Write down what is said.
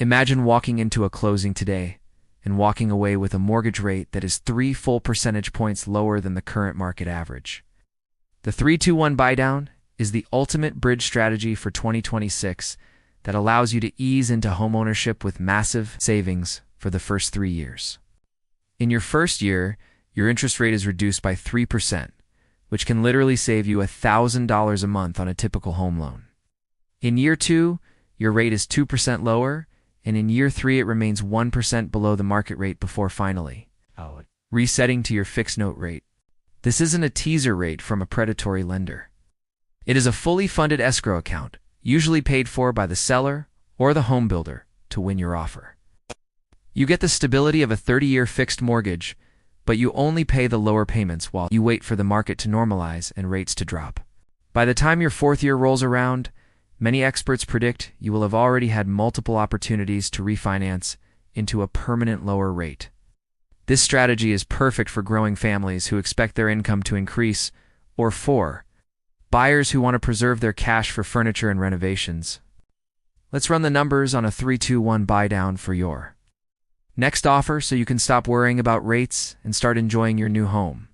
Imagine walking into a closing today and walking away with a mortgage rate that is 3 full percentage points lower than the current market average. The 3-2-1 Buydown is the ultimate bridge strategy for 2026 that allows you to ease into homeownership with massive savings for the first 3 years. In your first year, your interest rate is reduced by 3%, which can literally save you $1,000 a month on a typical home loan. In year 2, your rate is 2% lower, and in year 3 it remains 1% below the market rate before finally resetting to your fixed note rate. This isn't a teaser rate from a predatory lender. It is a fully funded escrow account, usually paid for by the seller or the home builder to win your offer. You get the stability of a 30-year fixed mortgage, but you only pay the lower payments while you wait for the market to normalize and rates to drop. By the time your 4th year rolls around, many experts predict you will have already had multiple opportunities to refinance into a permanent lower rate. This strategy is perfect for growing families who expect their income to increase, or for buyers who want to preserve their cash for furniture and renovations. Let's run the numbers on a 3-2-1 Buydown for your next offer so you can stop worrying about rates and start enjoying your new home.